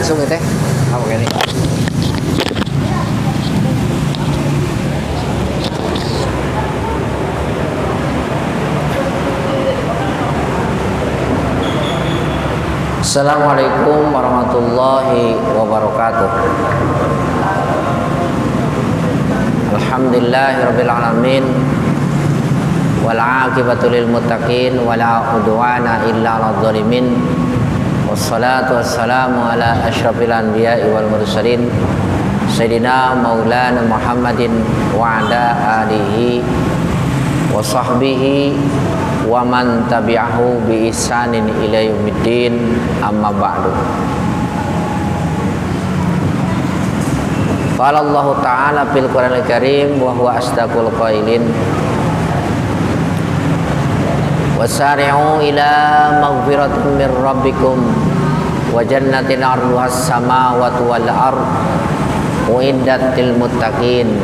langsung teh. Apa gini? Assalamualaikum warahmatullahi wabarakatuh. Alhamdulillahirabbil alamin. Wal 'aqibatu lil muttaqin wala udwana illa 'alal zalimin. Wassalatu wassalamu ala asyrafil anbiya'i wal mursalin sayyidina maulana Muhammadin wa ala alihi wa sahbihi wa man tabi'ahu bi ihsanin ila yaumiddin, amma ba'du. Qala Allah Ta'ala fil Qur'anil Karim wa huwa asdaqul qailin. Wasari'u ila maghfiratin min rabbikum wa jannatin 'arduhas samawati wal ard uiddat lil muttaqin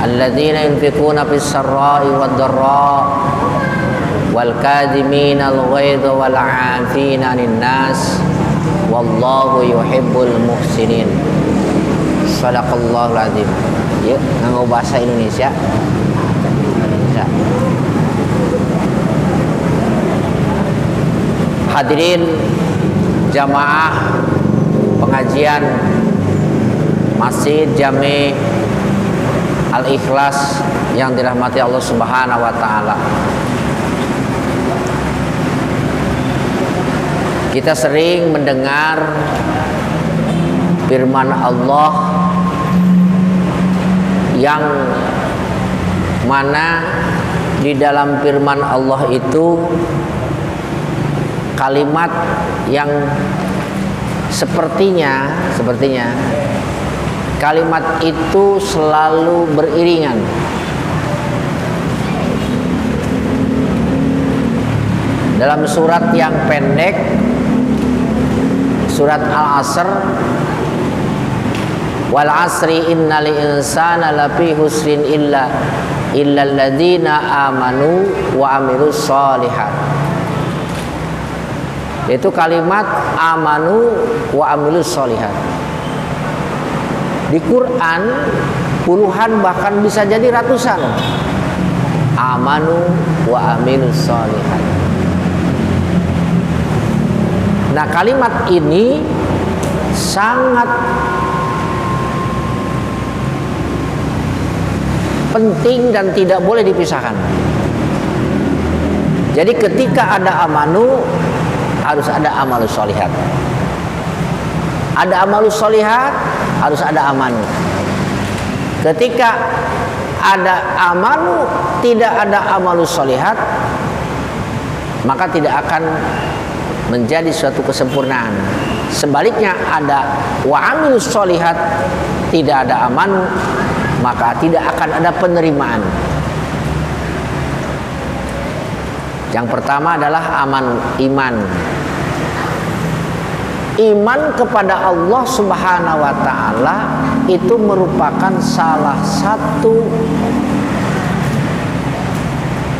alladzina yunfiquna fis sarra'i wad dharra wal kadhimina al ghaidha wal 'afina 'anil nas wallahu yuhibbul muhsinin. Shadaqallahul azim. Ya, nganggo bahasa Indonesia. Hadirin jamaah pengajian Masjid Jami Al-Ikhlas yang dirahmati Allah Subhanahu wa taala. Kita sering mendengar firman Allah yang mana di dalam firman Allah itu kalimat yang sepertinya kalimat itu selalu beriringan. Dalam surat yang pendek, surat Al-Asr, wal asri innal insana lafi husrin illal ladzina amanu wa amilus sholihat. Itu kalimat amanu wa amilus sholihat. Di Quran puluhan bahkan bisa jadi ratusan. Amanu wa amilus sholihat. Nah, kalimat ini sangat penting dan tidak boleh dipisahkan. Jadi ketika ada amanu harus ada amalus sholihat. Ada amalus sholihat harus ada amanu. Ketika ada amanu tidak ada amalus sholihat, maka tidak akan menjadi suatu kesempurnaan. Sebaliknya ada wa amilus sholihat, tidak ada amanu, maka tidak akan ada penerimaan. Yang pertama adalah iman. Iman kepada Allah Subhanahu wa taala itu merupakan salah satu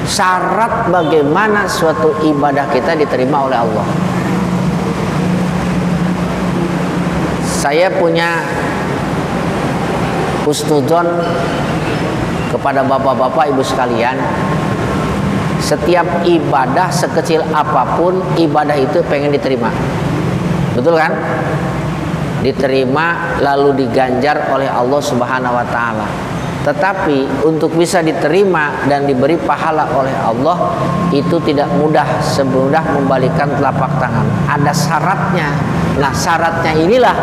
syarat bagaimana suatu ibadah kita diterima oleh Allah. Saya punya husnudzon kepada bapak-bapak ibu sekalian. Setiap ibadah sekecil apapun, ibadah itu pengen diterima. Betul kan? Diterima lalu diganjar oleh Allah Subhanahu wa taala. Tetapi untuk bisa diterima dan diberi pahala oleh Allah itu tidak mudah semudah membalikkan telapak tangan. Ada syaratnya. Nah, syaratnya inilah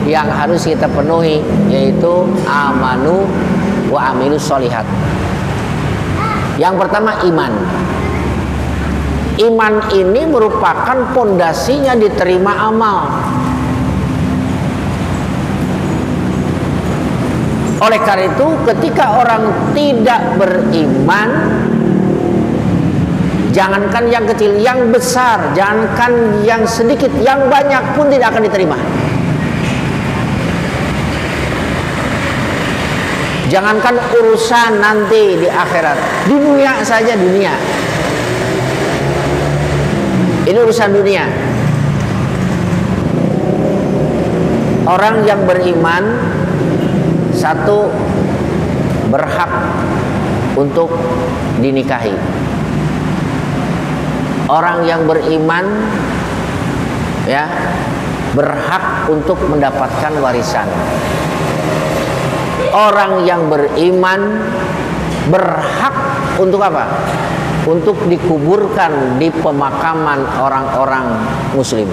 yang harus kita penuhi, yaitu amanu wa amilus sholihat. Yang pertama iman. Iman ini merupakan pondasinya diterima amal. Oleh karena itu ketika orang tidak beriman, jangankan yang kecil, yang besar, jangankan yang sedikit, yang banyak pun tidak akan diterima. Jangankan urusan nanti di akhirat, dunia saja dunia. Ini urusan dunia. Orang yang beriman, satu, berhak untuk dinikahi. Orang yang beriman, ya, berhak untuk mendapatkan warisan. Orang yang beriman berhak untuk apa? Untuk dikuburkan di pemakaman orang-orang muslim.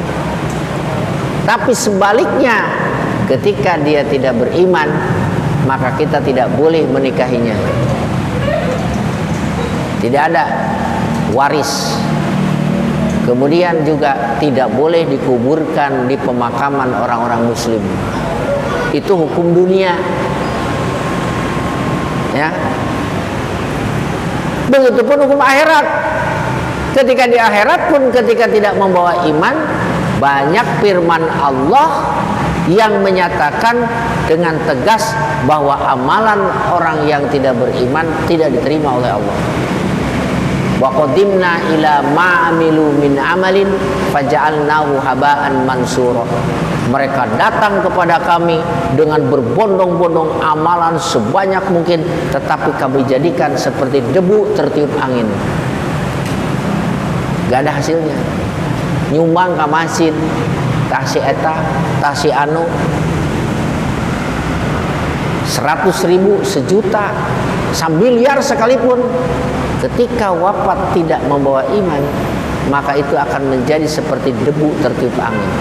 Tapi sebaliknya, ketika dia tidak beriman, maka kita tidak boleh menikahinya. Tidak ada waris. Kemudian juga tidak boleh dikuburkan di pemakaman orang-orang muslim. Itu hukum dunia. Ya. Begitupun hukum akhirat. Ketika di akhirat pun, ketika tidak membawa iman, banyak firman Allah yang menyatakan dengan tegas bahwa amalan orang yang tidak beriman tidak diterima oleh Allah. Wa qadimna ila ma'amilu min amalin faja'alnahu haba'an mansura. Mereka datang kepada kami dengan berbondong-bondong amalan sebanyak mungkin, tetapi kami jadikan seperti debu tertiup angin. Gak ada hasilnya. Nyumbang ka masjid, tasi eta, tasi anu, 100.000, sejuta, sambiliar sekalipun, ketika wafat tidak membawa iman, maka itu akan menjadi seperti debu tertiup angin.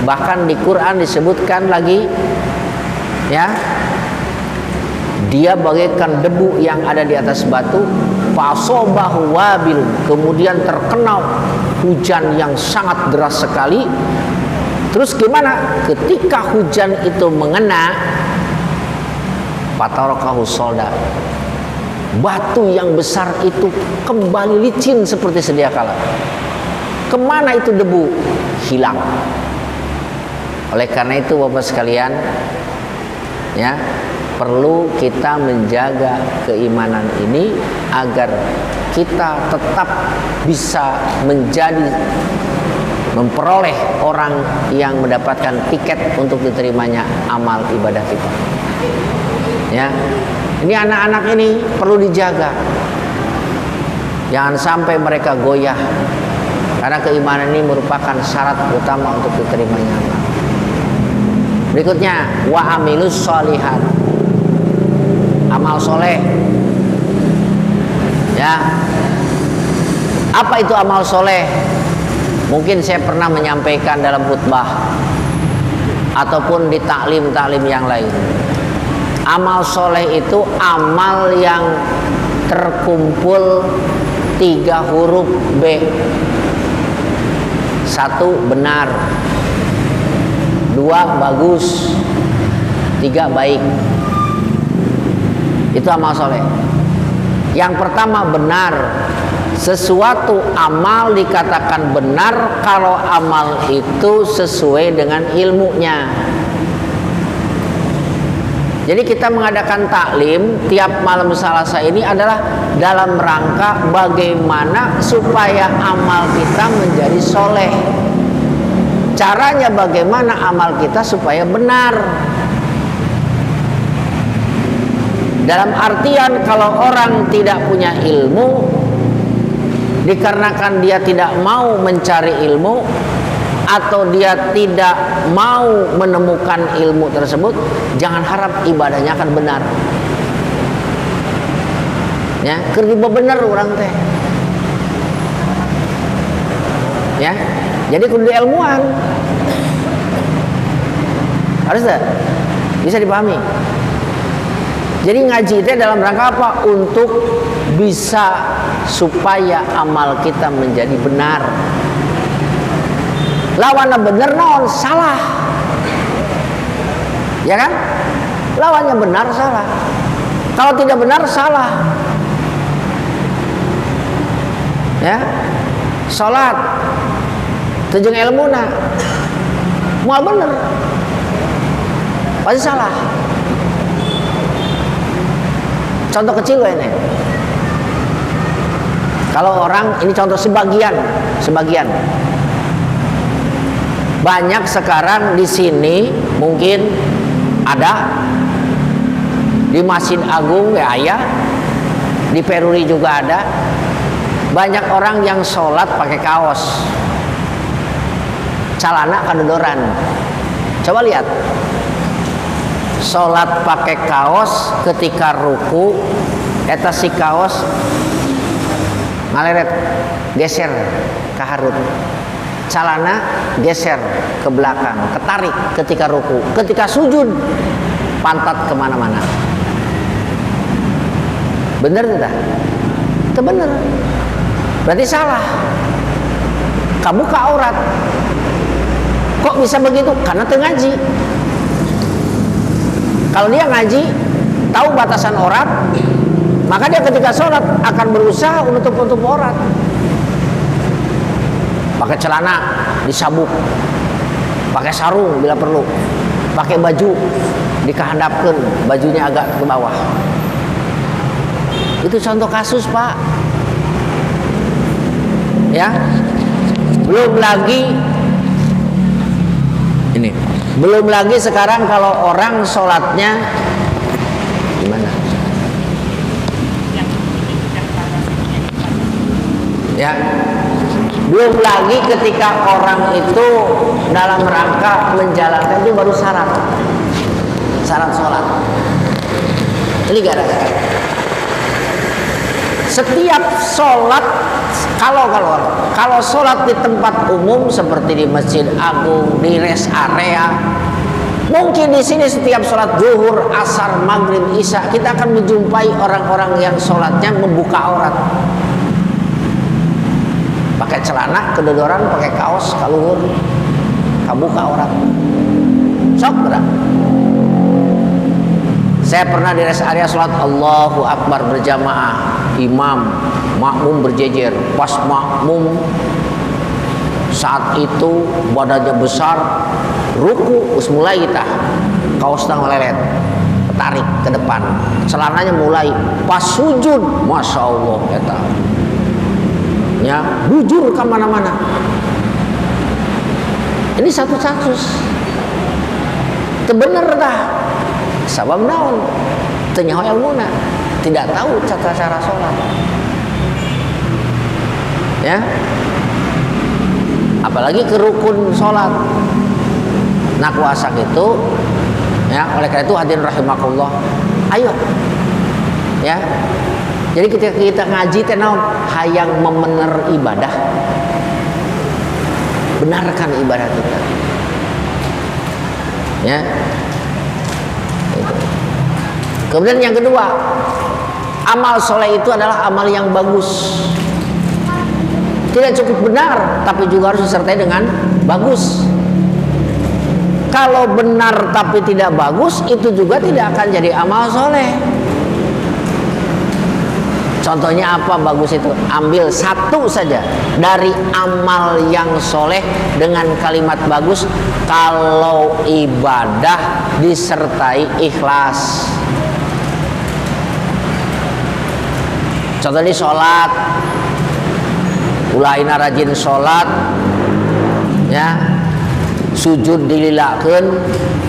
Bahkan di Quran disebutkan lagi, ya, dia bagaikan debu yang ada di atas batu, fasobahu wabil, kemudian terkena hujan yang sangat deras sekali. Terus gimana? Ketika hujan itu mengena, fatarakahu solda, batu yang besar itu kembali licin seperti sedia kala. Kemana itu debu? Hilang. Oleh karena itu Bapak sekalian, ya, perlu kita menjaga keimanan ini agar kita tetap bisa memperoleh orang yang mendapatkan tiket untuk diterimanya amal ibadah kita. Ya, ini anak-anak ini perlu dijaga. Jangan sampai mereka goyah, karena keimanan ini merupakan syarat utama untuk diterimanya amal. Berikutnya, wa amilus sholihat, amal soleh. Ya, apa itu amal soleh? Mungkin saya pernah menyampaikan dalam khutbah ataupun di taklim-taklim yang lain. Amal soleh itu amal yang terkumpul 3 huruf B. 1, benar. 2, bagus. 3, baik. Itu amal soleh. Yang pertama, benar. Sesuatu amal dikatakan benar kalau amal itu sesuai dengan ilmunya. Jadi kita mengadakan taklim tiap malam Selasa ini adalah dalam rangka bagaimana supaya amal kita menjadi soleh. Caranya bagaimana amal kita supaya benar. Dalam artian kalau orang tidak punya ilmu, dikarenakan dia tidak mau mencari ilmu atau dia tidak mau menemukan ilmu tersebut, jangan harap ibadahnya akan benar. Ya, kerja bener orang teh. Ya, jadi kudu ilmuwan. Harus tak? Bisa dipahami. Jadi ngaji itu dalam rangka apa? Untuk bisa supaya amal kita menjadi benar. Lawannya benar non salah. Ya kan? Lawannya benar salah. Kalau tidak benar salah. Ya. Salat tujung ilmuna moal bener. Pasti salah. Contoh kecil ini. Kalau orang, ini contoh sebagian. Banyak sekarang di sini mungkin ada, di Masjid Agung ya ada, di Peruri juga ada. Banyak orang yang sholat pakai kaos, celana kadodoran. Coba lihat, sholat pakai kaos ketika ruku, eta si kaos ngaleret geser ke harut, celana geser ke belakang, ketarik ketika ruku, ketika sujud pantat kemana-mana. Bener tidak? Itu bener. Berarti salah. Kamu ke aurat. Kok bisa begitu? Karena teu ngaji. Kalau dia ngaji, tahu batasan aurat, maka dia ketika sholat akan berusaha untuk menutup aurat. Pakai celana disabuk, pakai sarung bila perlu, pakai baju dikehandapkan, bajunya agak ke bawah. Itu contoh kasus, Pak. Ya, belum lagi ini, belum lagi sekarang kalau orang sholatnya gimana? Ya, belum lagi ketika orang itu dalam rangka menjalankan itu baru syarat sholat. Ini gara-gara setiap sholat, kalau sholat di tempat umum seperti di Masjid Agung, di rest area, mungkin di sini setiap sholat zuhur, asar, maghrib, isya, kita akan menjumpai orang-orang yang sholatnya membuka aurat, pakai celana kedodoran, pakai kaos kaluhur, kabuka aurat. Sok berat. Saya pernah di rest area sholat Allahu Akbar berjamaah, imam, makmum berjejer. Pas makmum saat itu badannya besar, ruku, us mulai kita kaosnya ngelelet, tarik ke depan, celananya mulai. Pas sujud, masya Allah, kita ya bujur kemana-mana. Ini satu-satu bener dah. Sabab naon? Teu nyaho ilmuna, tidak tahu cara sholat. Ya, apalagi ke rukun sholat. Nah kuasa gitu, ya. Oleh karena itu hadirin rahimakumullah, ayo, ya. Jadi ketika kita ngaji teh naon? Hayang memener ibadah, benarkan ibadah kita, ya. Kemudian yang kedua, amal soleh itu adalah amal yang bagus. Tidak cukup benar, tapi juga harus disertai dengan bagus. Kalau benar tapi tidak bagus, itu juga tidak akan jadi amal soleh. Contohnya apa bagus itu? Ambil satu saja dari amal yang soleh dengan kalimat bagus. Kalau ibadah disertai ikhlas. Contohnya sholat, ulaina rajin sholat, ya, sujud dililakeun,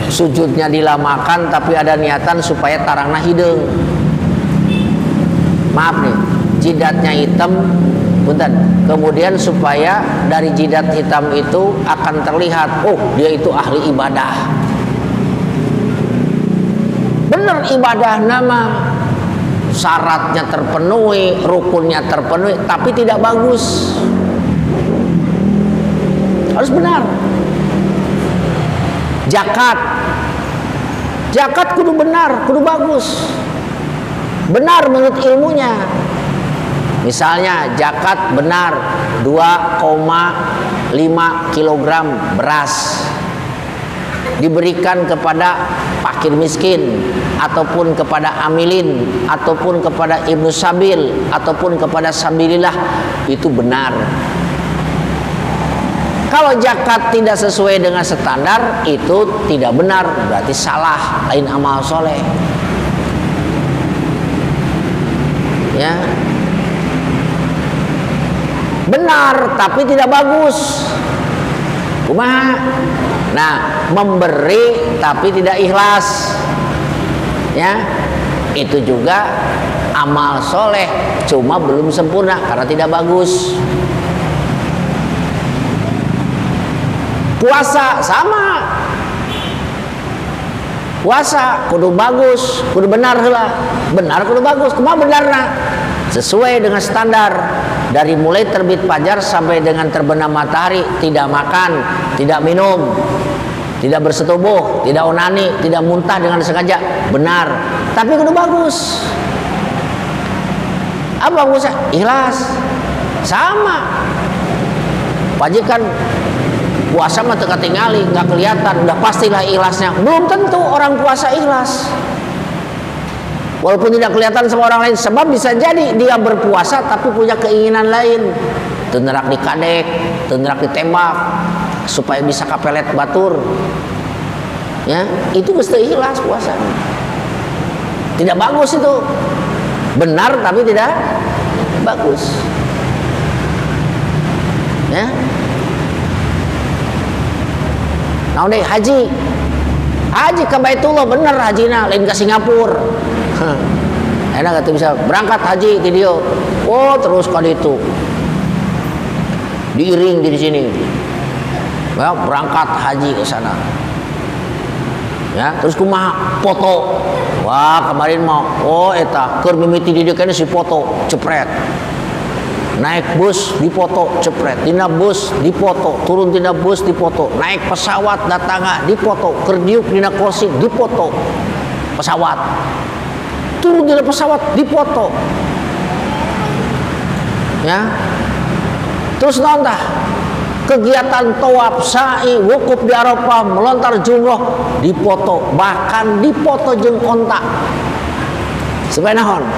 sujudnya dilamakan, tapi ada niatan supaya tarangna hideung. Maaf nih, jidatnya hitam, punten. Kemudian supaya dari jidat hitam itu akan terlihat, oh dia itu ahli ibadah. Bener ibadah nama. Syaratnya terpenuhi, rukunnya terpenuhi, tapi tidak bagus. Harus benar. Zakat kudu benar, kudu bagus. Benar menurut ilmunya. Misalnya zakat benar 2,5 kilogram beras diberikan kepada fakir miskin, ataupun kepada amilin, ataupun kepada ibnu sabil, ataupun kepada sabilillah, itu benar. Kalau zakat tidak sesuai dengan standar, itu tidak benar, berarti salah, lain amal soleh. Ya, benar tapi tidak bagus. Kumaha? Nah, memberi tapi tidak ikhlas, ya, itu juga amal soleh, cuma belum sempurna karena tidak bagus. Puasa sama, puasa kudu bagus, kudu benar lah, benar kudu bagus, kumaha benarna? Sesuai dengan standar, dari mulai terbit fajar sampai dengan terbenam matahari, tidak makan, tidak minum, tidak bersetubuh, tidak onani, tidak muntah dengan sengaja, benar, tapi kudu bagus. Apa bagusnya? Ikhlas. Sama, pajikan puasa mah teka tingali, nggak kelihatan, udah pastilah ikhlasnya. Belum tentu orang puasa ikhlas, walaupun tidak kelihatan sama orang lain. Sebab bisa jadi dia berpuasa tapi punya keinginan lain, tenerak dikadek, tenerak ditembak supaya bisa kapelet batur, ya, itu mesti ikhlas puasa. Tidak bagus itu, benar tapi tidak bagus, ya. Nah, deh haji ke Baitullah bener hajina, lain ke Singapura. Enak gak tuh bisa berangkat haji ke dia. Oh, terus kali itu diiring di sini. Ya, berangkat haji ke sana. Ya, terus kumaha foto. Wah, kemarin mau eta keur mimiti di dieu si foto cepret. Naik bus dipoto cepret, dina bus dipoto, turun dina bus dipoto, naik pesawat datangnya dipoto, kerdiuk dina kursi dipoto pesawat, turun dina pesawat dipoto, ya. Terus nonton kegiatan tawaf, sa'i, wukuf di Arafah, melontar jumroh dipoto, bahkan dipoto jeung onta. Supaya nahon?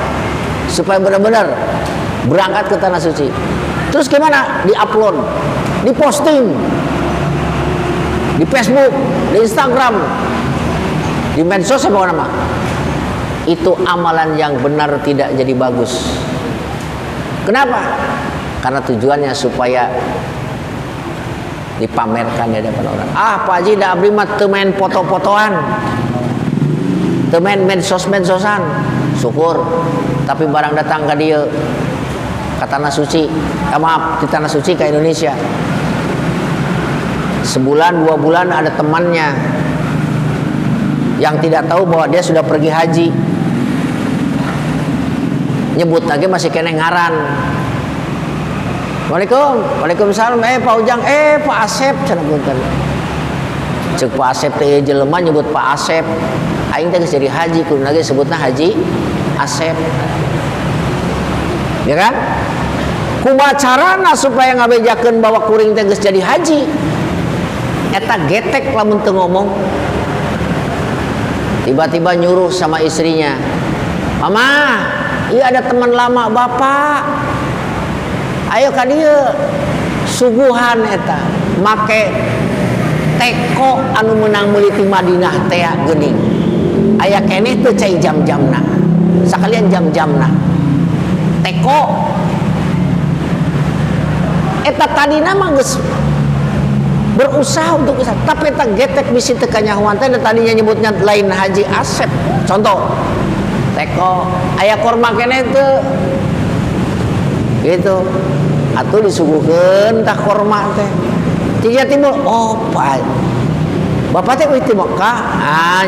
Supaya benar-benar berangkat ke tanah suci. Terus gimana? Di-upload, diposting di Facebook, di Instagram, di medsos apa nama? Itu amalan yang benar tidak jadi bagus. Kenapa? Karena tujuannya supaya dipamerkan di hadapan orang. Ah, Pak Haji da abdi mah teu main foto-fotoan, teu main medsos-medsosan. Syukur, tapi barang datang ke dia ke tanah suci, maaf, di tanah suci ke Indonesia, sebulan 2 bulan ada temannya yang tidak tahu bahwa dia sudah pergi haji, nyebut lagi masih kena ngaran. Waalaikumsalam, Pak Ujang, Pak Asep, cenah punten. Cek Pak Asep teh jelema nyebut Pak Asep, aing teh geus jadi haji, kudu lagi sebutna Haji Asep. Ya kan? Kumaha carana supaya ngabejakeun bahwa kuring teh geus jadi haji? Eta getek lamun teu ngomong. Tiba-tiba nyuruh sama istrinya, "Mama, iya ada teman lama Bapak. Ayo ka dieu. Suguhan eta make teko anu meunang meuli ti Madinah teh geuning. Aya keneh teu cai jam-jamna. Sakalian jam-jamna. Teko eta tadina mah geus berusaha untuk bisa, tapi eta getek bisi teu kanyahoan teh tadinya nyebutnya lain Haji Asep. Contoh, teko aya korma keneh teu gitu, atuh disuguhkeun tah korma teh. Tiga timbul, oh Pak, Bapak teh di Mekah,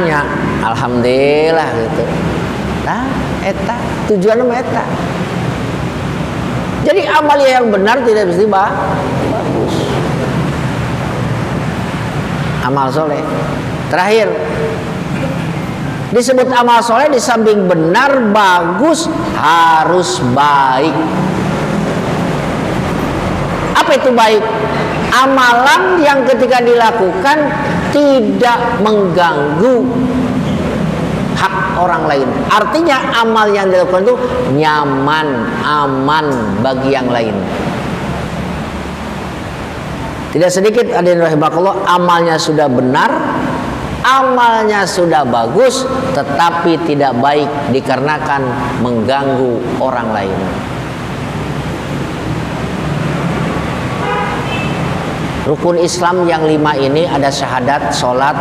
nya alhamdulillah gitu. Nah, eta tujuanna mah eta. Jadi amalia yang benar tidak mesti bagus. Amal soleh. Terakhir disebut amal soleh, di samping benar bagus harus baik. Apa itu baik? Amalan yang ketika dilakukan tidak mengganggu hak orang lain. Artinya amal yang dilakukan itu nyaman, aman bagi yang lain. Tidak sedikit hadirin rahimakumullah, amalnya sudah benar, amalnya sudah bagus, tetapi tidak baik dikarenakan mengganggu orang lain. Rukun Islam yang 5 ini ada syahadat, sholat,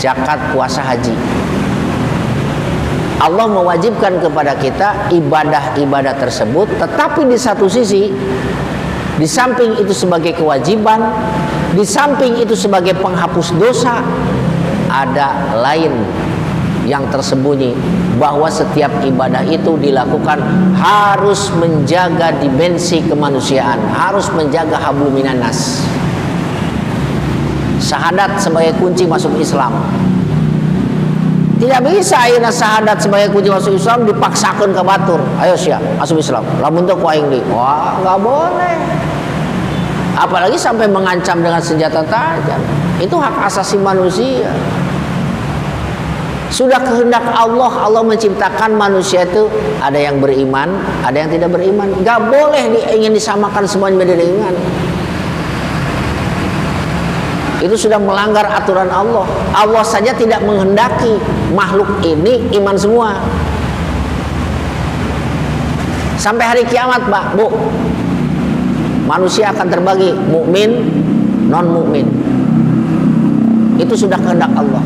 zakat, puasa, haji. Allah mewajibkan kepada kita ibadah-ibadah tersebut, tetapi di satu sisi, di samping itu sebagai kewajiban, di samping itu sebagai penghapus dosa, ada lain yang tersembunyi, bahwa setiap ibadah itu dilakukan harus menjaga dimensi kemanusiaan, harus menjaga hablum minan nas. Syahadat sebagai kunci masuk Islam. Tidak bisa ayeuna syahadat sebagai kunci masuk Islam dipaksakan ke batur. Ayo siap masuk Islam. Lamun teu ku aing di. Wah, enggak boleh. Apalagi sampai mengancam dengan senjata tajam. Itu hak asasi manusia. Sudah kehendak Allah, Allah menciptakan manusia itu ada yang beriman, ada yang tidak beriman. Enggak boleh ingin disamakan semuanya beriman. Itu sudah melanggar aturan Allah. Allah saja tidak menghendaki makhluk ini iman semua. Sampai hari kiamat, Pak, Bu, manusia akan terbagi mukmin, non mukmin. Itu sudah kehendak Allah.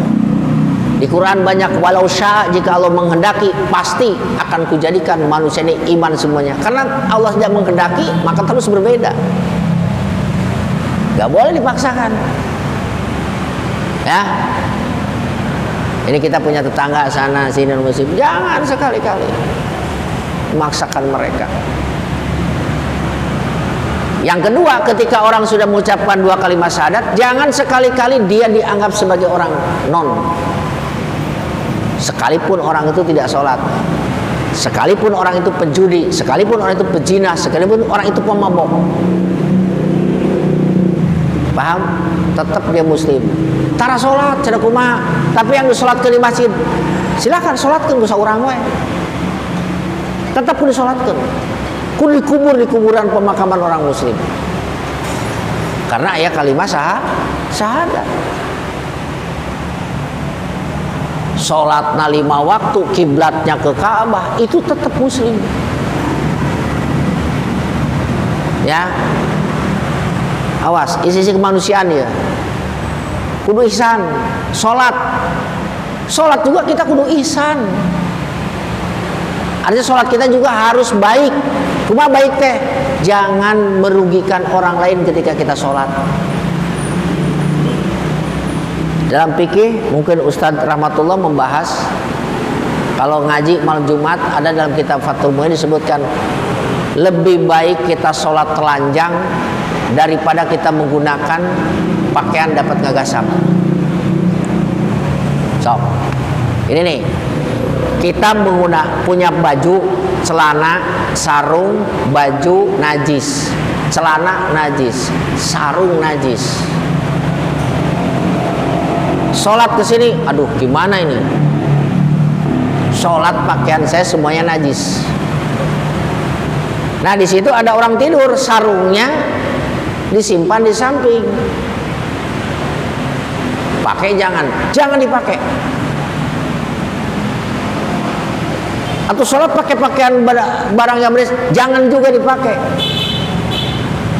Di Quran banyak walau sya, jika Allah menghendaki pasti akan kujadikan manusia ini iman semuanya. Karena Allah tidak menghendaki, maka terus berbeda. Gak boleh dipaksakan. Ya, ini kita punya tetangga sana sini muslim, jangan sekali-kali memaksakan mereka. Yang kedua, ketika orang sudah mengucapkan 2 kalimat syahadat, jangan sekali-kali dia dianggap sebagai orang non. Sekalipun orang itu tidak sholat, sekalipun orang itu penjudi, sekalipun orang itu pezina, sekalipun orang itu pemabok, paham? Tetap dia muslim. Tara sholat, cenah kumaha, tapi yang disolatkeun di masjid, silakan sholatkeun ku saurang we. Tetap kudu disolatkeun. Kudu dikubur di kuburan pemakaman orang muslim. Karena aya kalimat syahadat. Sholatna 5 waktu, kiblatnya ke Ka'bah, itu tetap muslim. Ya. Awas, isi kemanusiaan ya. Kudu ihsan. Sholat juga kita kudu ihsan. Artinya sholat kita juga harus baik. Cuma baik teh, jangan merugikan orang lain ketika kita sholat. Dalam fikih mungkin Ustadz Rahmatullah membahas, kalau ngaji malam Jumat ada dalam kitab Fathul Mu'in disebutkan lebih baik kita sholat telanjang daripada kita menggunakan pakaian dapat ngagasap. So, ini nih, kita punya baju, celana, sarung, baju najis, celana najis, sarung najis. Sholat ke sini, aduh gimana ini? Sholat pakaian saya semuanya najis. Nah di situ ada orang tidur, sarungnya disimpan di samping. Pakai jangan dipakai. Atau sholat pakai pakaian barang yang beres, jangan juga dipakai.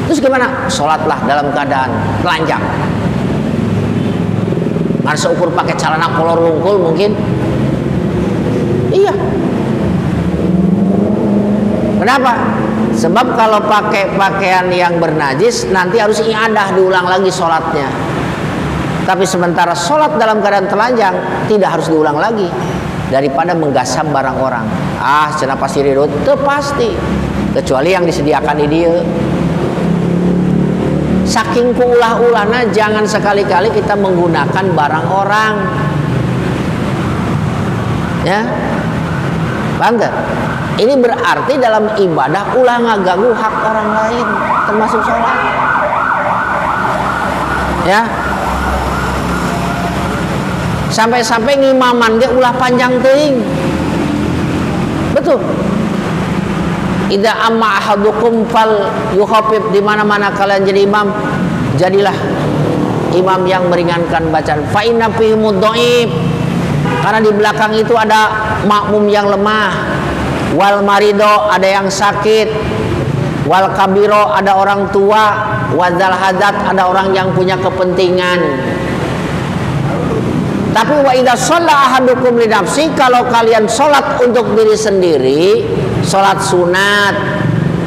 Terus gimana? Sholatlah dalam keadaan telanjang. Nggak seukur pakai celana kolor rungkul mungkin. Iya. Kenapa? Sebab kalau pakai pakaian yang bernajis nanti harus iadah, diulang lagi sholatnya. Tapi sementara sholat dalam keadaan telanjang tidak harus diulang lagi, daripada menggasap barang orang. Cenah pasti ridut, itu pasti. Kecuali yang disediakan di dia. Saking keulah-ulahna, jangan sekali-kali kita menggunakan barang orang. Ya, paham gak? Ini berarti dalam ibadah ulah ngaganggu hak orang lain, termasuk sholat. Ya, sampai-sampai ngimaman ge ulah panjang teuing. Betul. Idza amma ahadukum fal yukhafif, di mana-mana kalian jadi imam, jadilah imam yang meringankan bacaan. Fa inna fihi mudhaif, karena di belakang itu ada makmum yang lemah. Wal marido, ada yang sakit. Wal kabiro, ada orang tua. wadzal hadat, ada orang yang punya kepentingan. Tapi wa idza shalla ahadukum li nafsi, kalau kalian sholat untuk diri sendiri, sholat sunat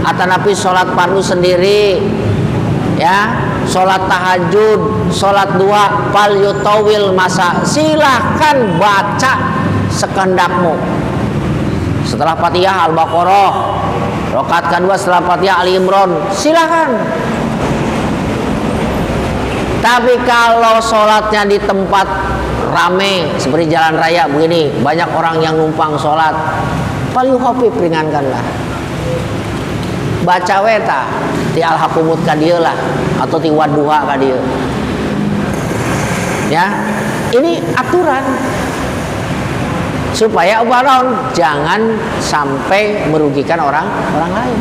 atau nabi sholat fardu sendiri, ya, sholat tahajud, sholat dua, fal yutawil masa, silahkan baca sekehendakmu. Setelah Fatihah Al-Baqarah, rakaat kedua setelah Fatihah Ali Imran, silahkan. Tapi kalau sholatnya di tempat rame seperti jalan raya begini, banyak orang yang numpang sholat, paling khafif, ringankanlah. Baca weta ti alhaqumut ka dieu lah, atau ti wadduha ka dieu. Ya, ini aturan supaya ubaron jangan sampai merugikan orang lain.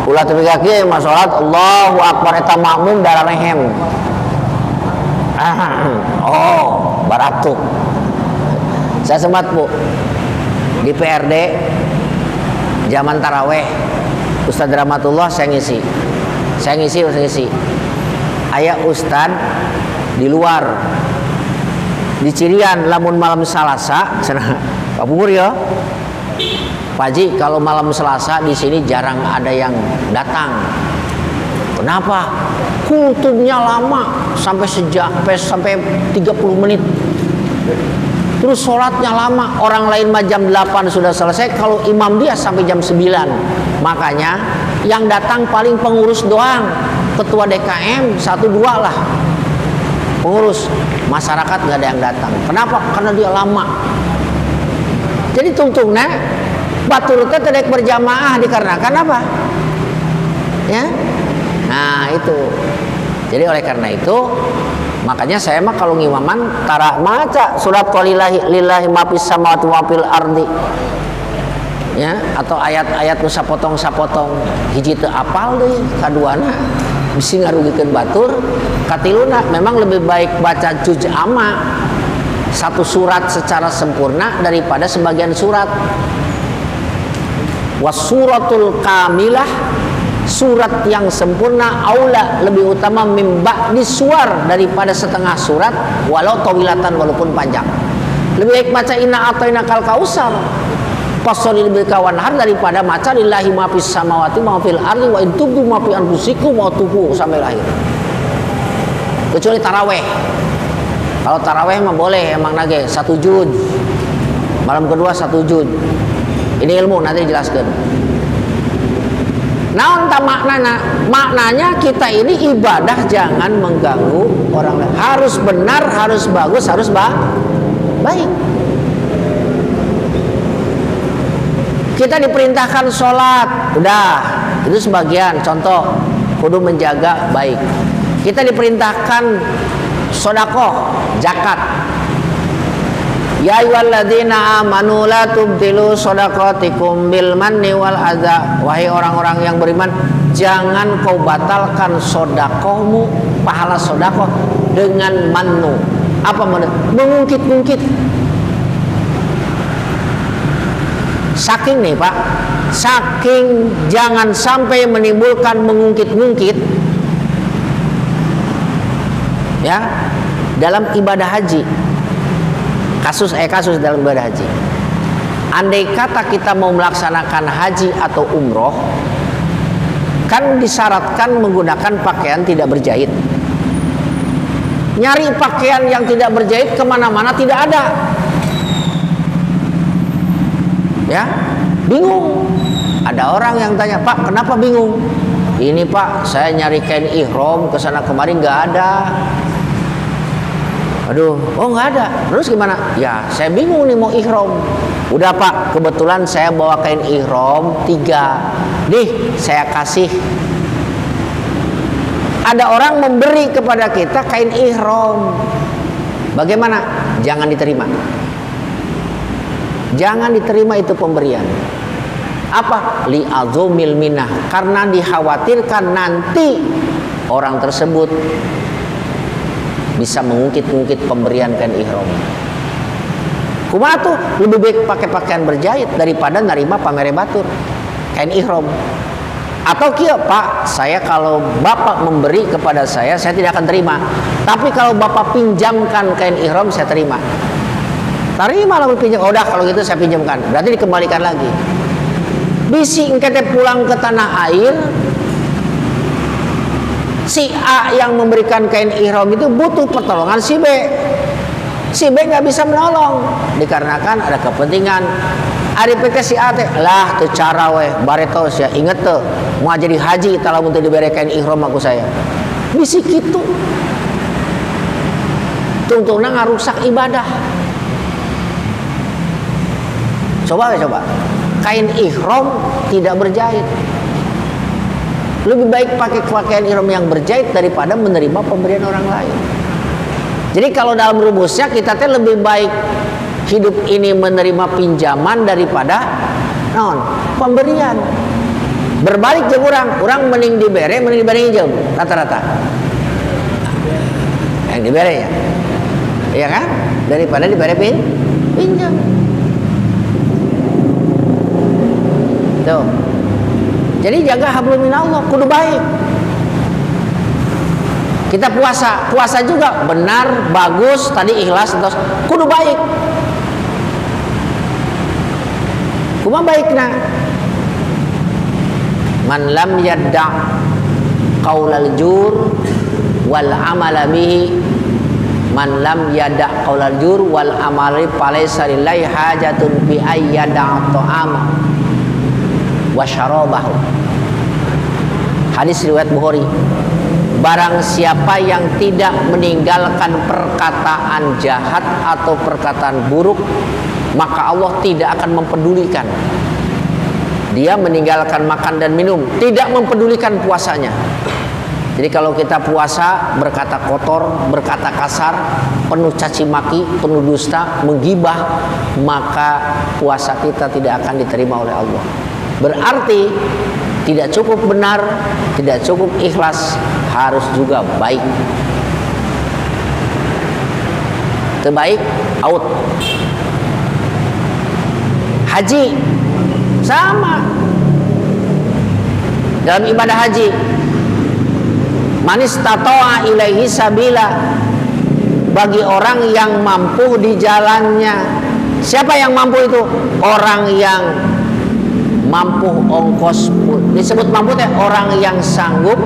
Ulah teu kieu mah salat Allahu Akbar eta makmum dararehem. Oh, baratuk. Saya sempat Bu di PRD zaman taraweh, Ustadz Rahmatullah saya ngisi. Aya Ustadz di luar di Cirian, lamun malam Salasa, sana Pak Bungur ya. Pak Haji, kalau malam Selasa di sini jarang ada yang datang. Kenapa? Kultumnya lama, sampai 30 menit. Terus sholatnya lama, orang lain mah jam 8 sudah selesai, kalau imam dia sampai jam 9. Makanya yang datang paling pengurus doang, ketua DKM 1-2 lah. Pengurus, masyarakat nggak ada yang datang. Kenapa? Karena dia lama. Jadi tungtungnya batur teh tidak berjamaah dikarenakan apa? Ya. Nah, itu. Jadi oleh karena itu, makanya saya mah kalau ngimaman tara maca surat lillahi ma fis samawati wa fil ardi. Ya, atau ayat-ayat nu sapotong-sapotong, hiji teu apal deui, kaduana bisi ngarugikeun batur, katiluna memang lebih baik baca juz amma satu surat secara sempurna daripada sebagian surat. Wasuratul kamilah, surat yang sempurna aula, lebih utama mimba disuar daripada setengah surat walau tawilatan, walaupun panjang. Lebih baik baca inna ataina kal kausar fasolil bil kawanhar daripada baca lillahi ma fis samawati ma fil ardi wa in tubdu ma fi anfusikum wa tubu sampai akhir. Kecuali taraweh. Kalau taraweh mah boleh emang nage 1 juz. Malam kedua 1 juz. Ini ilmu nanti dijelaskan. Naon ta maknana? Maknanya kita ini ibadah jangan mengganggu orang lain. Harus benar, harus bagus, harus baik. Kita diperintahkan sholat, udah itu sebagian contoh, kudu menjaga baik. Kita diperintahkan sedekah, zakat. Ya ayyuhalladzina amanu la tubtilu shadaqatikum bil manni wal adza. Wahai orang-orang yang beriman, jangan kau batalkan sedekahmu, pahala sedekah dengan mannu. Apa mannu? Mengungkit-ungkit. Saking nih Pak, saking jangan sampai menimbulkan mengungkit-ungkit. Ya, dalam ibadah haji. Kasus dalam ibadah haji. Andai kata kita mau melaksanakan haji atau umroh, kan disyaratkan menggunakan pakaian tidak berjahit. Nyari pakaian yang tidak berjahit kemana-mana tidak ada. Ya, bingung. Ada orang yang tanya, Pak, kenapa bingung? Ini Pak, saya nyari kain ihram kesana kemari nggak ada. Aduh, oh nggak ada. Terus gimana? Ya, saya bingung nih mau ihram. Udah Pak, kebetulan saya bawa kain ihram 3. Nih, saya kasih. Ada orang memberi kepada kita kain ihram. Bagaimana? Jangan diterima. Jangan diterima itu pemberian. Apa? Li azumil minah. Karena dikhawatirkan nanti orang tersebut bisa mengungkit-ungkit pemberian kain ihram. Kumaha tuh lebih baik pakai pakaian berjahit daripada nerima pamere batur kain ihram. Atau kia, Pak, saya kalau Bapak memberi kepada saya tidak akan terima. Tapi kalau Bapak pinjamkan kain ihram, saya terima. Terima lah pinjam. Oh, udah kalau gitu saya pinjamkan. Berarti dikembalikan lagi. Bisi engkete pulang ke tanah air, si A yang memberikan kain ihram itu butuh pertolongan si B. Si B nggak bisa menolong dikarenakan ada kepentingan. Ari peke si A teh lah teu cara we baretos ya inget teu mau jadi haji tah lamun teu dibere kain ihram aku saya. Bisi kitu. Tungtungna ngarusak ibadah. Coba. Kain ihram tidak berjahit. Lebih baik pakai pakaian ihram yang berjahit daripada menerima pemberian orang lain. Jadi kalau dalam rumusnya kita teh lebih baik hidup ini menerima pinjaman daripada pemberian. Berbalik jeung urang mending dibere mending jeung rata-rata. Yang dibere ya. Iya kan? Daripada dibere pinjam. Tuh. Jadi jaga hablum minallah kudu baik. Kita puasa juga benar, bagus, tadi ikhlas terus kudu baik. Kumaha baikna? Man lam yadda' qaulal jur wal amala bihi, man lam yadda' qaulal jur wal amali falaysa lillahi hajatun bi ayyada' ta'ama wa syarabahu. Hadis riwayat Bukhari. Barang siapa yang tidak meninggalkan perkataan jahat atau perkataan buruk, maka Allah tidak akan mempedulikan. Dia meninggalkan makan dan minum, tidak mempedulikan puasanya. Jadi kalau kita puasa berkata kotor, berkata kasar, penuh caci maki, penuh dusta, menggibah, maka puasa kita tidak akan diterima oleh Allah. Berarti tidak cukup benar, tidak cukup ikhlas, harus juga baik. Terbaik out. Haji sama. Dalam ibadah haji, manis tatoa ilaihi sabila, bagi orang yang mampu di jalannya. Siapa yang mampu itu? Orang yang mampu ongkos, disebut mampu teh orang yang sanggup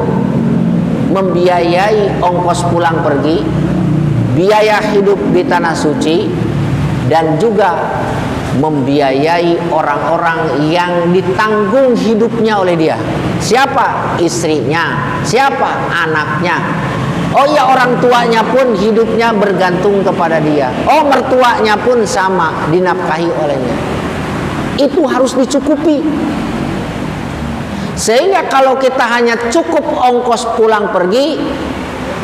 membiayai ongkos pulang pergi, biaya hidup di tanah suci, dan juga membiayai orang-orang yang ditanggung hidupnya oleh dia. Siapa? Istrinya. Siapa? Anaknya. Oh iya, orang tuanya pun hidupnya bergantung kepada dia. Oh, mertuanya pun sama, dinafkahi olehnya. Itu harus dicukupi. Sehingga kalau kita hanya cukup ongkos pulang pergi,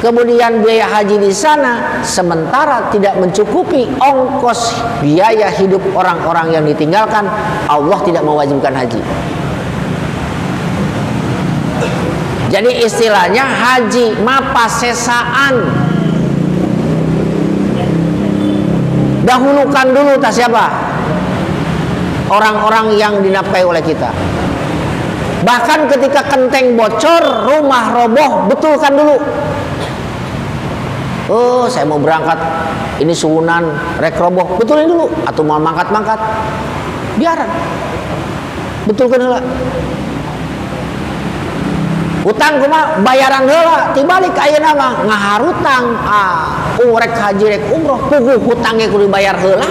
kemudian biaya haji di sana, sementara tidak mencukupi ongkos biaya hidup orang-orang yang ditinggalkan, Allah tidak mewajibkan haji. Jadi istilahnya haji mapasesaan. Dahulukan dulu tak siapa? Orang-orang yang dinafkahi oleh kita. Bahkan ketika kenteng bocor, rumah roboh, betulkan dulu. Oh, saya mau berangkat, ini suhunan, rek roboh, betulin dulu. Atau mau mangkat-mangkat, biaran, betulkan dulu. Utang kuma bayaran heula, tibalik ayeuna mah ngaharutang. Rek haji rek umroh, puguh hutangnya kudu bayar heula.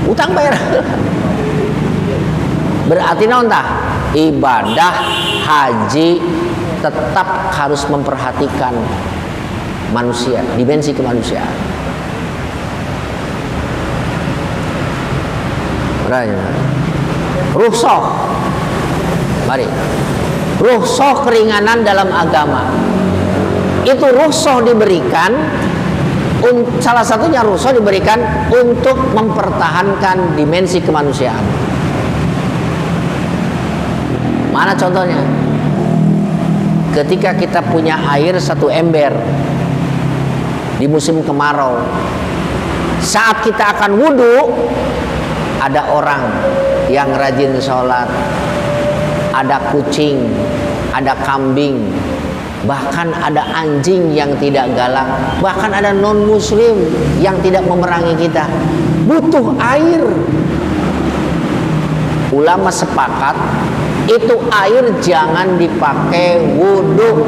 Utang bayar. Berarti naon tah? Ibadah haji tetap harus memperhatikan manusia, dimensi kemanusiaan. Rukhsah. Mari. Rukhsah keringanan dalam agama. Itu rukhsah diberikan, salah satunya rukhsah diberikan untuk mempertahankan dimensi kemanusiaan. Mana contohnya? Ketika kita punya air 1 ember di musim kemarau, saat kita akan wudhu, ada orang yang rajin sholat, ada kucing, ada kambing, bahkan ada anjing yang tidak galak, bahkan ada non muslim yang tidak memerangi kita, butuh air. Ulama sepakat itu air jangan dipakai wudhu.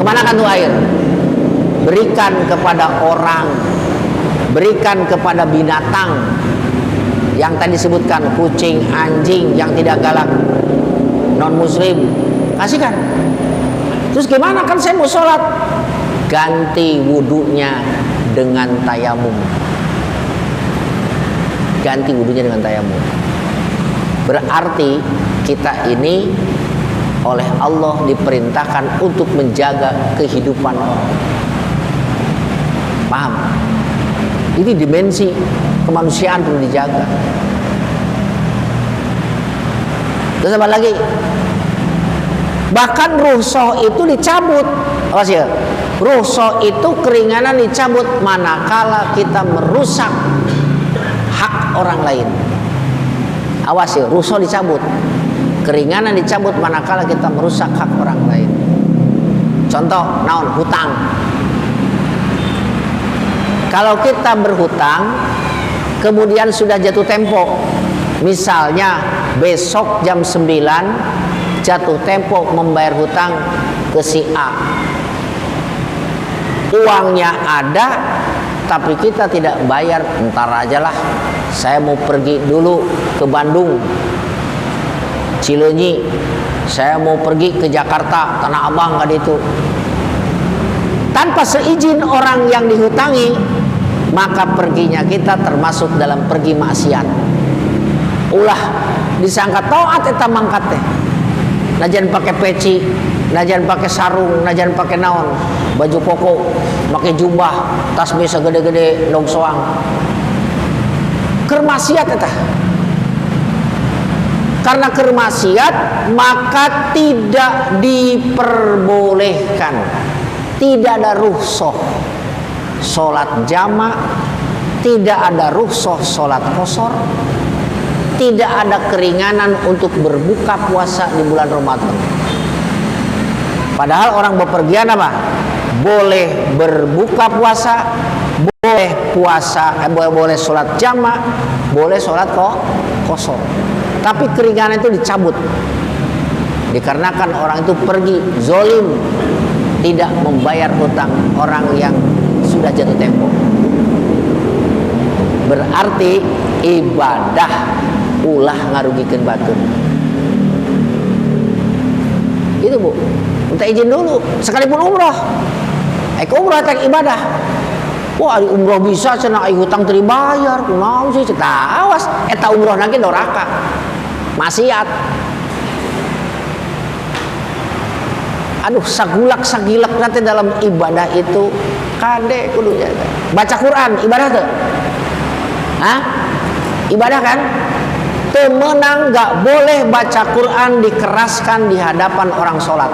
Kemana kan tuh air? Berikan kepada orang, berikan kepada binatang yang tadi disebutkan, kucing, anjing yang tidak galak, non muslim, kasihkan. Terus gimana, kan saya mau sholat? Ganti wudhunya dengan tayamum. Ganti wudhunya dengan tayamum. Berarti kita ini oleh Allah diperintahkan untuk menjaga kehidupan orang. Paham? Ini dimensi kemanusiaan perlu dijaga. Terus apa lagi? Bahkan rukhsah itu dicabut. Awas ya. Rukhsah itu keringanan dicabut manakala kita merusak hak orang lain. Awas ya, rukhsah dicabut. Keringanan dicabut manakala kita merusak hak orang lain. Contoh, naon? Hutang. Kalau kita berhutang, kemudian sudah jatuh tempo, misalnya besok jam 9 jatuh tempo membayar hutang ke si A, uangnya ada tapi kita tidak bayar, entar aja lah, saya mau pergi dulu ke Bandung, Cileunyi, saya mau pergi ke Jakarta, Tanah Abang, nggak itu. Tanpa seizin orang yang dihutangi, maka perginya kita termasuk dalam pergi maksiat. Ulah disangka taat eta mangkat teh. Najan pakai peci, najan pakai sarung, najan pakai naon, baju koko, pakai jubah, tasbih segede-gede dong soang. Keur maksiat eta. Karena keur maksiat maka tidak diperbolehkan. Tidak ada rukhsah sholat jamak, tidak ada rukhsah sholat qashar, tidak ada keringanan untuk berbuka puasa di bulan Ramadan. Padahal orang bepergian apa? Boleh berbuka puasa, boleh puasa, boleh sholat jamak, boleh sholat qashar. Tapi keringanan itu dicabut. Dikarenakan orang itu pergi zolim, tidak membayar hutang orang yang sudah jatuh tempo. Berarti ibadah ulah ngarugikeun batur. Itu Bu, minta izin dulu. Sekalipun umroh, umroh tak ibadah. Wah, umroh bisa cenah hutang teu dibayar, kunaon sih cetak awas eta umroh nanti doraka. Maksiat. Aduh, sagilak nanti dalam ibadah itu kade kudu jaga. Baca Quran ibadah tuh. Hah? Ibadah kan? Temenang gak boleh baca Quran dikeraskan di hadapan orang sholat.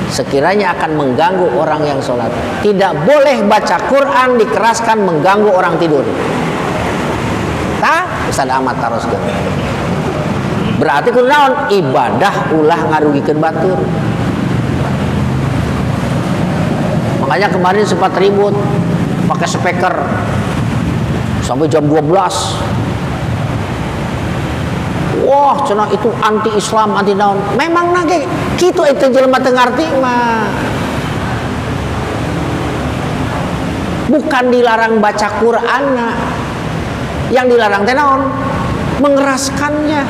Sekiranya akan mengganggu orang yang sholat. Tidak boleh baca Quran dikeraskan mengganggu orang tidur. Tah? Ustaz Ahmad taroskeun. Berarti kunaon? Ibadah ulah ngarugikeun batur. Makanya kemarin sempat ribut pakai speaker sampai jam 12. Wah, cenah itu anti Islam, anti naon. Memang nage kitu itu jelema teu ngarti mah. Bukan dilarang baca Qur'anna. Yang dilarang teh naon? Mengeraskannya.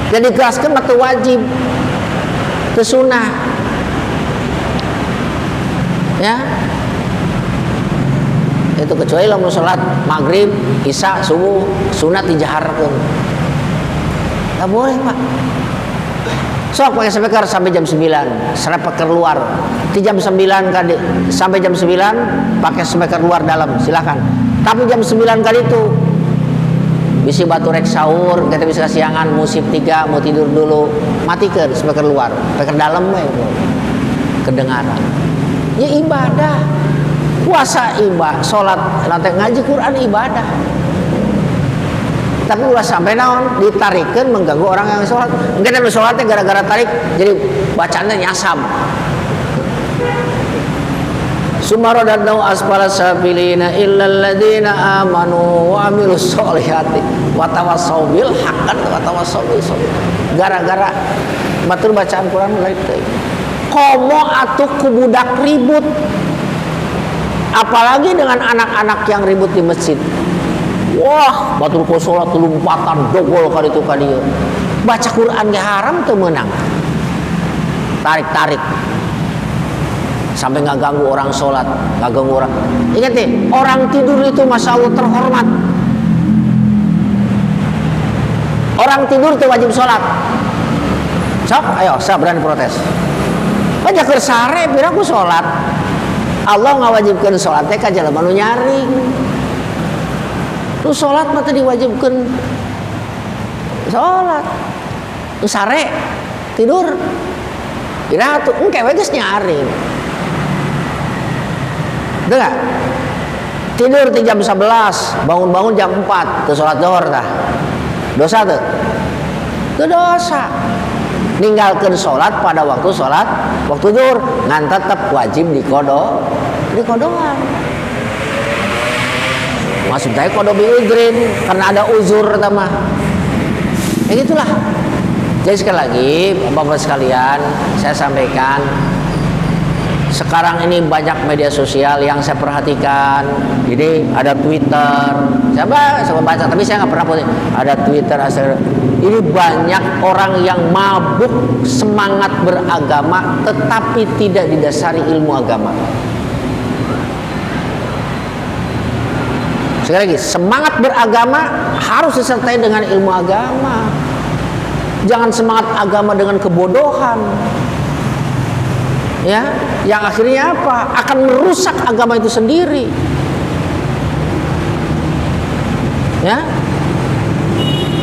Jadi keraskan mah teu wajib, teu sunah. Ya. Itu kecuali lamun salat maghrib, isya, subuh, sunat dijaharkeun. Enggak boleh, Pak. Sok pakai speaker sampai jam 9, serepet keluar. Di jam 9 kali sampai jam 9 pakai speaker luar dalam, silakan. Tapi jam 9 kali itu bisi batu rek sahur, kita bisa kesiangan, musik 3, mau tidur dulu, matikan speaker luar, speaker dalam kedengaran. Ya ibadah. Puasa ibadah, sholat, nanti ngaji Quran ibadah. Tapi ulah sampai naon ditarikeun mengganggu orang yang sholat. Mungkin ada sholatnya gara-gara tarik jadi bacaannya nyasam. Sumaradadau asfala sabilina illal ladzina amanu wa amilus solihati wa tawassaw bil haqqi wa tawassaw bis sabr. Gara-gara batur bacaan Quran lain teh. Komo atuh ku budak ribut. Apalagi dengan anak-anak yang ribut di masjid. Wah, batur ku salat lumpatan dogol ka ditu ka dieu. Baca Quran ge haram teu meunang. Tarik-tarik. Sampai nggak ganggu orang sholat, nggak ganggu orang. Ingat nih, orang tidur itu masya Allah terhormat. Orang tidur itu wajib sholat. Sok, ayo, saya berani protes. Aja kersare, pira aku sholat. Allah nggak wajibkan sholatnya kan jalan manu nyaring. Lu sholat mah tadi diwajibkan sholat. Lu sare tidur. Kira tuh, engke geus nyaring. Dengar? Tidur di jam 11, bangun-bangun jam 4, tuh sholat zuhur dah. Dosa tuh? Itu dosa. Ninggalkan sholat pada waktu sholat, waktu zuhur, ngan tetap wajib dikodoan. Maksudnya kodo biudrin, karena ada uzur tamah. Ya gitulah. Jadi sekali lagi, Bapak sekalian, saya sampaikan. Sekarang ini banyak media sosial yang saya perhatikan. Ini ada Twitter. Saya baca, tapi saya nggak pernah punya. Ada Twitter. Ini banyak orang yang mabuk semangat beragama, tetapi tidak didasari ilmu agama. Sekali lagi, semangat beragama harus disertai dengan ilmu agama. Jangan semangat agama dengan kebodohan. Ya, yang akhirnya apa? Akan merusak agama itu sendiri. Ya.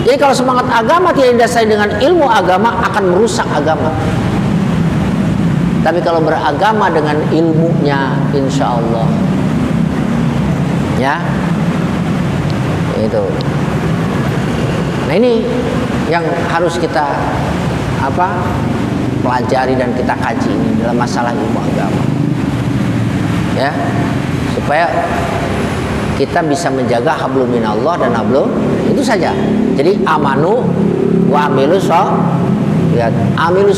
Jadi kalau semangat agama tidak didasari dengan ilmu agama akan merusak agama. Tapi kalau beragama dengan ilmunya, insya Allah, ya, itu. Nah ini yang harus kita pelajari dan kita kaji ini dalam masalah ilmu agama, ya, supaya kita bisa menjaga hablum minallah dan hablum itu saja. Jadi amanu wa amilus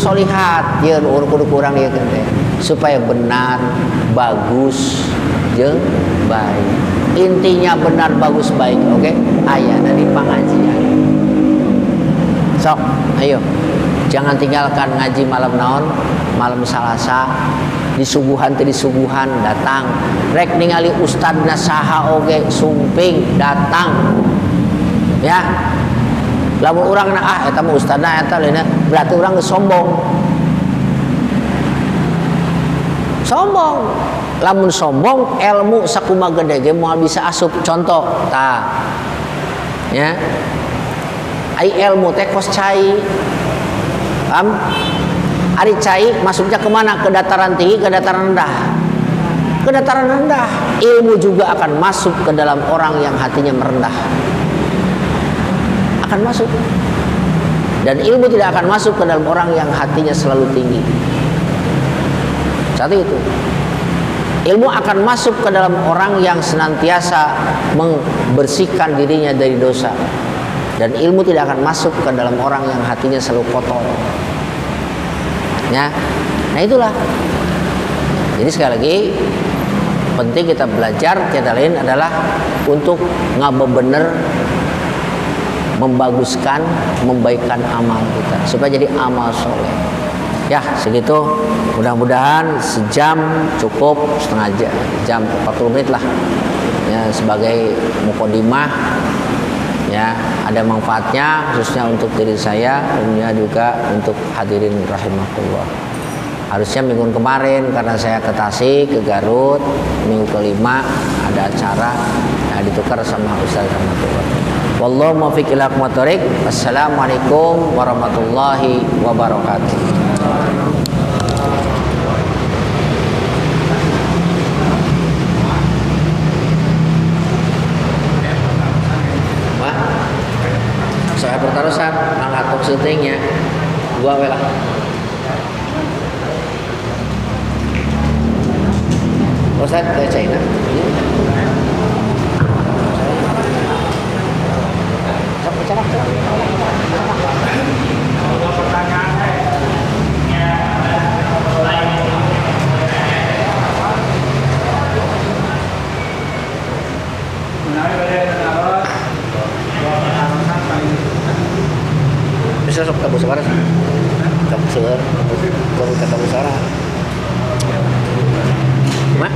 solihat, ya kudu kurang ya supaya benar, bagus, jeung baik. Intinya benar, bagus, baik, oke? Aya dari pengajian. Sok, ayo. Jangan tinggalkan ngaji malam naon, malam Salasa, disuguhan datang. Rek ningali ustadna saha oge sumping datang. Ya. Lamun urang eta mah ustadna eta lainna berarti urang geus sombong. Sombong. Lamun sombong ilmu sakumaha gede ge moal bisa asup. Contoh, tah. Ya. Ai ilmu teh kos cai. Ari cai masuknya kemana? Ke dataran tinggi, ke dataran rendah. Ke dataran rendah. Ilmu juga akan masuk ke dalam orang yang hatinya merendah. Akan masuk. Dan ilmu tidak akan masuk ke dalam orang yang hatinya selalu tinggi. Satu itu. Ilmu akan masuk ke dalam orang yang senantiasa membersihkan dirinya dari dosa. Dan ilmu tidak akan masuk ke dalam orang yang hatinya selalu kotor. Ya, nah itulah. Jadi sekali lagi penting kita belajar, tiada lain adalah untuk ngabebener, membaguskan, membaikkan amal kita supaya jadi amal soleh. Ya segitu. Mudah-mudahan sejam cukup, setengah jam 40 menit lah. Ya sebagai mukadimah. Ya, ada manfaatnya khususnya untuk diri saya, umumnya juga untuk hadirin rahimakumullah. Harusnya minggu kemarin karena saya ke Tasik, ke Garut, minggu kelima ada acara, nah ditukar sama Ustaz rahmatullah. Wallahu muwaffiq ila aqwamit thoriq. Assalamualaikum warahmatullahi wabarakatuh. terusan ngatuk syutingnya gua we lah. Ustaz ke China. Sok bicara. Bisa sok tabu suara. Tabu suara. Tabu kata suara. Mak?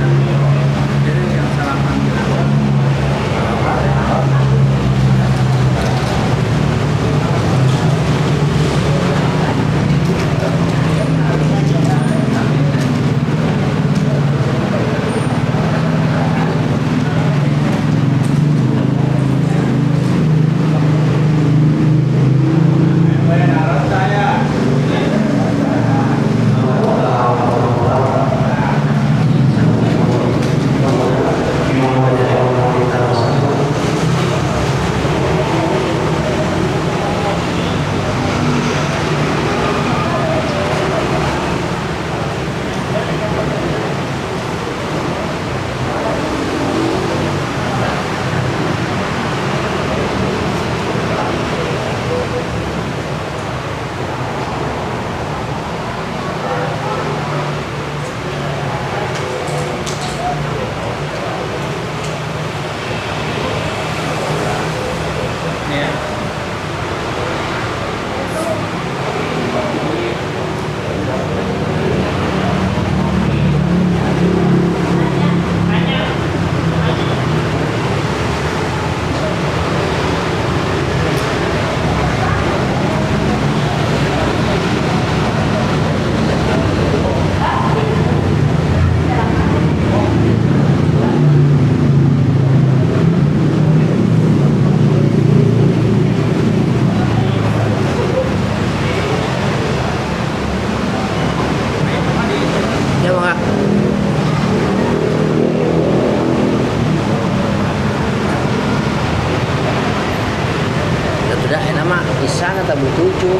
Isana tabu tujuh,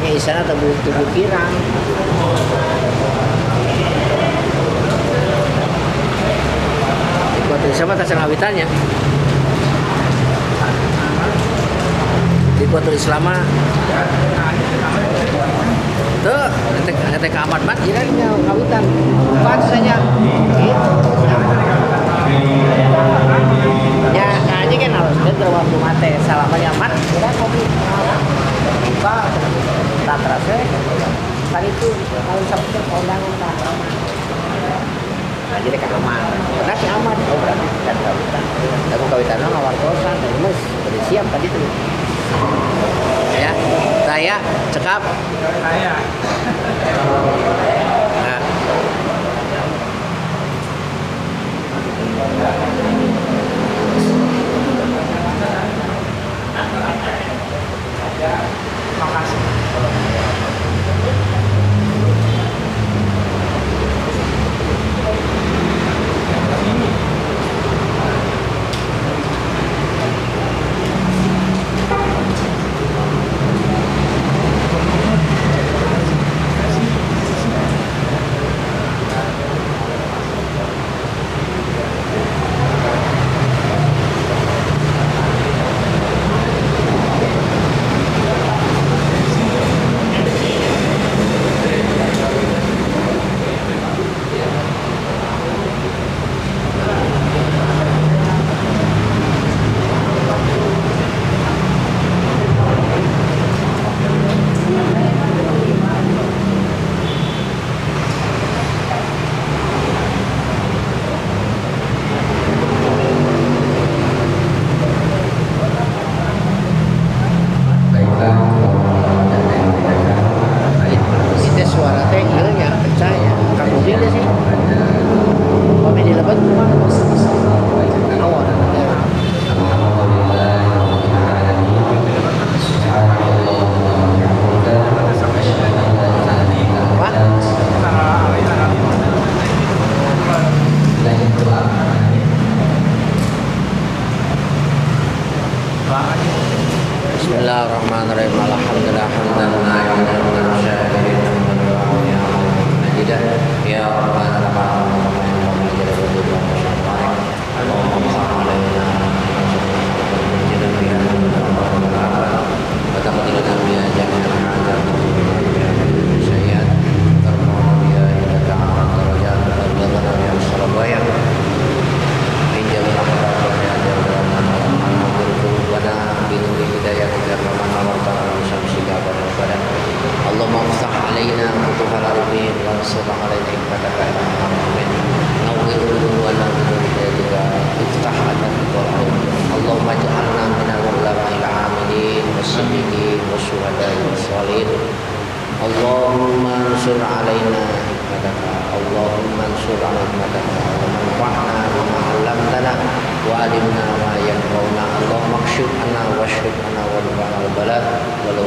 ya isana tabu tujuh kirang. Di siapa kasih ngawitannya? Di Kuatul Islama. Tuh, nanti ke Ahmad Mat, jiranya ngawitan. Bukan saja. Ya, ngaji kan harus betul waktu mate salamannya mat, kira kopi. Buka, tak terasa. Tadi itu kalau sampai kondangan tak aman. Nah, jadi keaman. Karena si aman, oh berarti kan kawitan. Aku kawitannya ngawar kosan, terus bersiap tadi tuh. Ya, saya cekap. Saya. Nah. Makasih. Bismillahirrahmanirrahim. Alhamdulillah hamdan na'iman syakirin najidah ya rabbana lakal Allahumma ftah alaina futuhal arifin wansur alaina hikmataka ya arhamin nawwir qulubana bi hidayatika iftah lana qalbana Allahumma ij'alna minal ulama'il 'amilin was-siddiqin wasyuhada'i was-shalihin Allahumma ansur alaina hikmataka Allahumma ansur hikmataka wanfa'na bima 'allamtana wa 'allimna ma yanfa'una Allahumma kshif 'anna washrif 'anna wa anfa'na al-bala wal